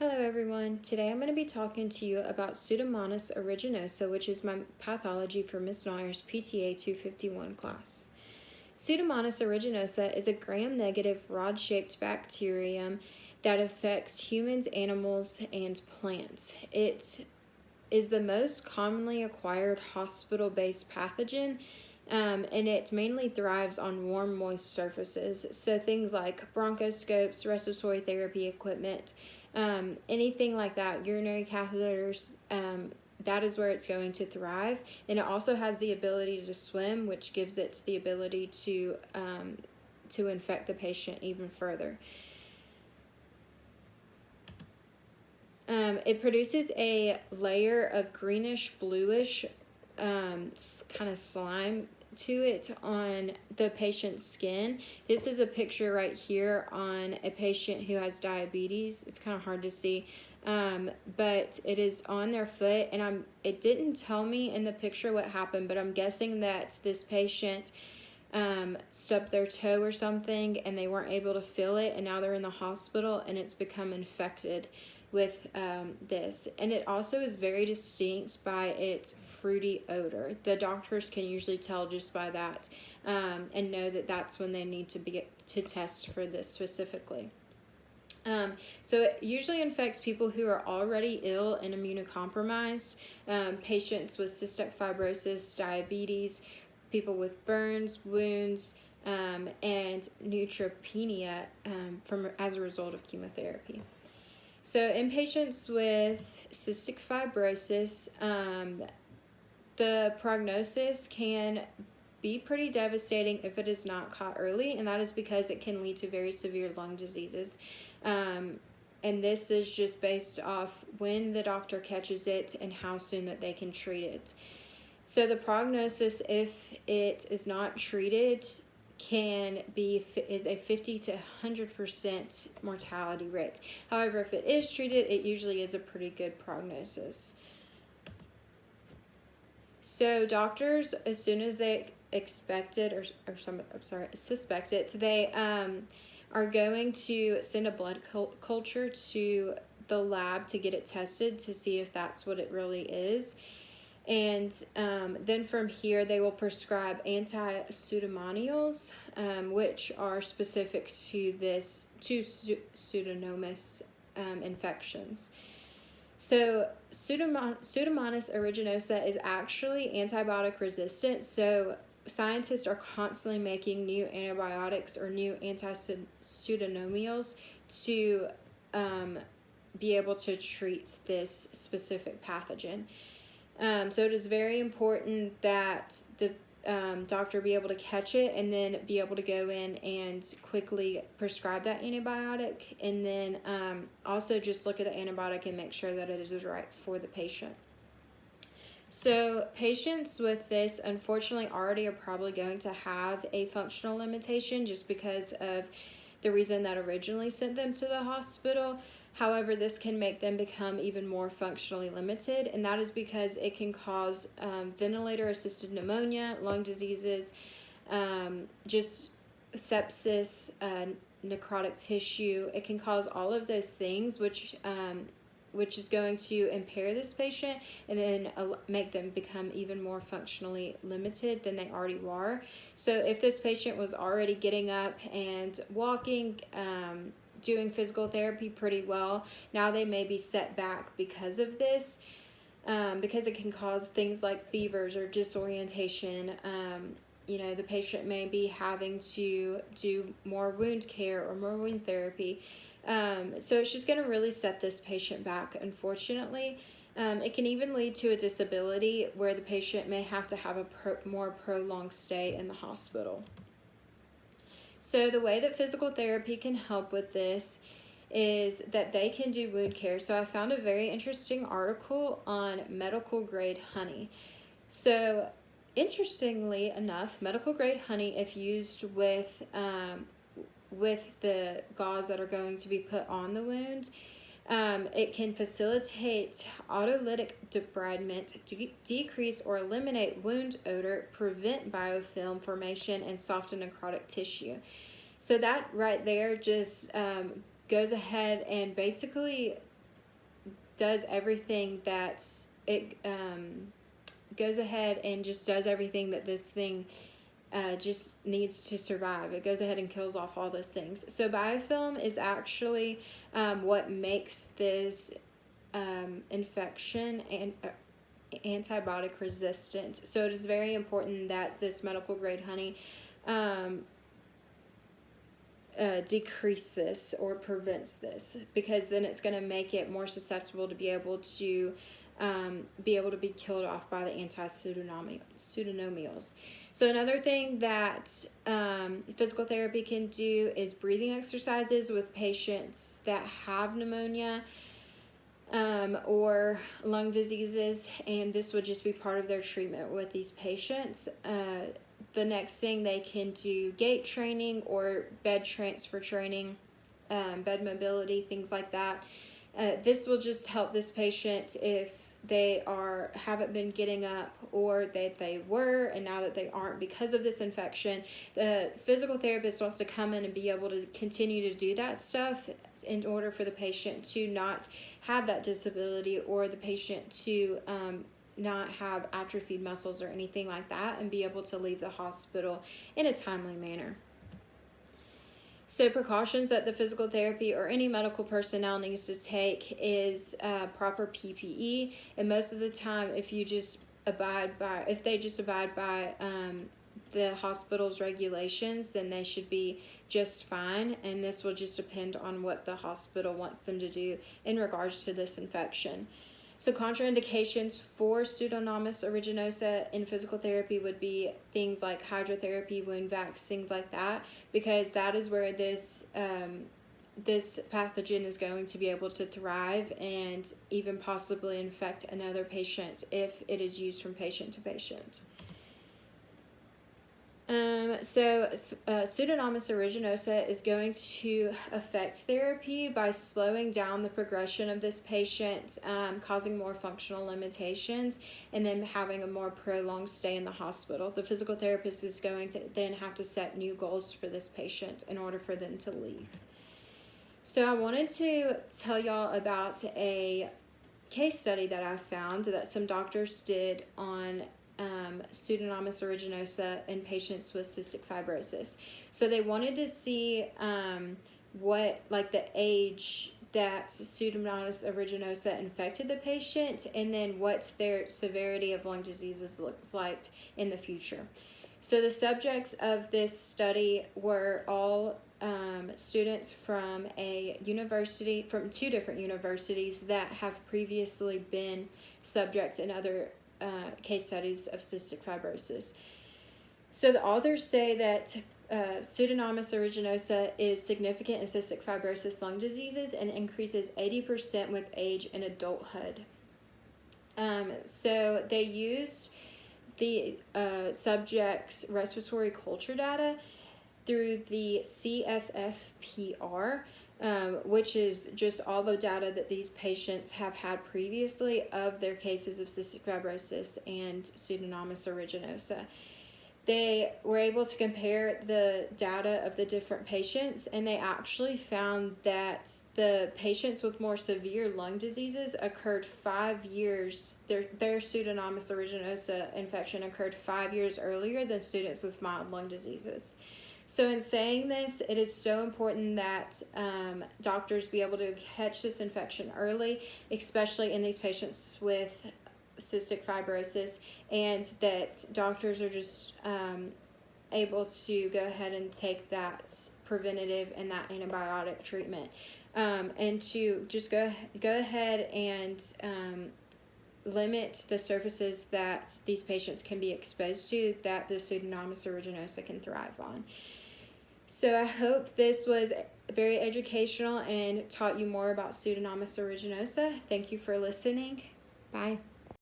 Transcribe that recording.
Hello everyone, today I'm going to be talking to you about Pseudomonas aeruginosa, which is my pathology for Miss Nair's PTA 251 class. Pseudomonas aeruginosa is a gram-negative rod-shaped bacterium that affects humans, animals, and plants. It is the most commonly acquired hospital-based pathogen, and it mainly thrives on warm, moist surfaces. So things like bronchoscopes, respiratory therapy equipment, anything like that, urinary catheters, that is where it's going to thrive. And it also has the ability to swim, which gives it the ability to infect the patient even further. It produces a layer of greenish bluish kind of slime to it on the patient's skin. This is a picture right here on a patient who has diabetes. It's kind of hard to see, but it is on their foot, and it didn't tell me in the picture what happened, but I'm guessing that this patient stubbed their toe or something and they weren't able to feel it, and now they're in the hospital and it's become infected with this. And it also is very distinct by its fruity odor. The doctors can usually tell just by that, and know that that's when they need to test for this specifically. So it usually infects people who are already ill and immunocompromised, patients with cystic fibrosis, diabetes, people with burns, wounds, and neutropenia as a result of chemotherapy. So in patients with cystic fibrosis, the prognosis can be pretty devastating if it is not caught early, and that is because it can lead to very severe lung diseases. And this is just based off when the doctor catches it and how soon that they can treat it. So the prognosis, if it is not treated, is a 50 to 100% mortality rate. However, if it is treated, it usually is a pretty good prognosis. So doctors, as soon as they suspect it, they are going to send a blood culture to the lab to get it tested to see if that's what it really is. And then from here, they will prescribe anti-pseudomonials, which are specific to Pseudomonas infections. So Pseudomonas aeruginosa is actually antibiotic resistant. So scientists are constantly making new antibiotics or new anti-pseudomonials to be able to treat this specific pathogen. So it is very important that the doctor be able to catch it and then be able to go in and quickly prescribe that antibiotic, and then also just look at the antibiotic and make sure that it is right for the patient. So patients with this, unfortunately, already are probably going to have a functional limitation just because of the reason that originally sent them to the hospital. However, this can make them become even more functionally limited, and that is because it can cause ventilator-assisted pneumonia, lung diseases, just sepsis, necrotic tissue. It can cause all of those things, which is going to impair this patient and then make them become even more functionally limited than they already were. So if this patient was already getting up and walking, doing physical therapy pretty well, now they may be set back because of this, because it can cause things like fevers or disorientation. The patient may be having to do more wound care or more wound therapy. So it's just going to really set this patient back, unfortunately. It can even lead to a disability where the patient may have to have a more prolonged stay in the hospital. So the way that physical therapy can help with this is that they can do wound care. So I found a very interesting article on medical grade honey. So interestingly enough, medical grade honey, if used with the gauze that are going to be put on the wound, it can facilitate autolytic debridement, decrease or eliminate wound odor, prevent biofilm formation, and soften necrotic tissue. So that right there just goes ahead and basically does everything that's it goes ahead and just does everything that this thing just needs to survive. It goes ahead and kills off all those things. So biofilm is actually what makes this infection and antibiotic resistant. So it is very important that this medical grade honey decrease this or prevents this, because then it's going to make it more susceptible to be able to be killed off by the pseudomonas. So another thing that physical therapy can do is breathing exercises with patients that have pneumonia or lung diseases, and this would just be part of their treatment with these patients. The next thing, they can do gait training or bed transfer training, bed mobility, things like that. This will just help this patient if they haven't been getting up, or they were and now that they aren't because of this infection. The physical therapist wants to come in and be able to continue to do that stuff in order for the patient to not have that disability, or the patient to not have atrophied muscles or anything like that, and be able to leave the hospital in a timely manner. So precautions that the physical therapy or any medical personnel needs to take is proper PPE. And most of the time, if they just abide by the hospital's regulations, then they should be just fine. And this will just depend on what the hospital wants them to do in regards to this infection. So contraindications for Pseudomonas aeruginosa in physical therapy would be things like hydrotherapy, wound vacs, things like that, because that is where this pathogen is going to be able to thrive and even possibly infect another patient if it is used from patient to patient. Pseudomonas aeruginosa is going to affect therapy by slowing down the progression of this patient, causing more functional limitations, and then having a more prolonged stay in the hospital. The physical therapist is going to then have to set new goals for this patient in order for them to leave. So I wanted to tell y'all about a case study that I found that some doctors did on Pseudomonas aeruginosa in patients with cystic fibrosis. So they wanted to see the age that Pseudomonas aeruginosa infected the patient, and then what their severity of lung diseases looked like in the future. So the subjects of this study were all students from two different universities that have previously been subjects in other case studies of cystic fibrosis. So the authors say that Pseudomonas aeruginosa is significant in cystic fibrosis lung diseases and increases 80% with age and adulthood. So they used the subject's respiratory culture data through the CFFPR, which is just all the data that these patients have had previously of their cases of cystic fibrosis and Pseudomonas aeruginosa. They were able to compare the data of the different patients, and they actually found that the patients with more severe lung diseases occurred 5 years, their Pseudomonas aeruginosa infection occurred 5 years earlier than students with mild lung diseases. So in saying this, it is so important that doctors be able to catch this infection early, especially in these patients with cystic fibrosis, and that doctors are just able to go ahead and take that preventative and that antibiotic treatment, and to just go ahead and limit the surfaces that these patients can be exposed to that the Pseudomonas aeruginosa can thrive on. So I hope this was very educational and taught you more about Pseudomonas aeruginosa. Thank you for listening. Bye.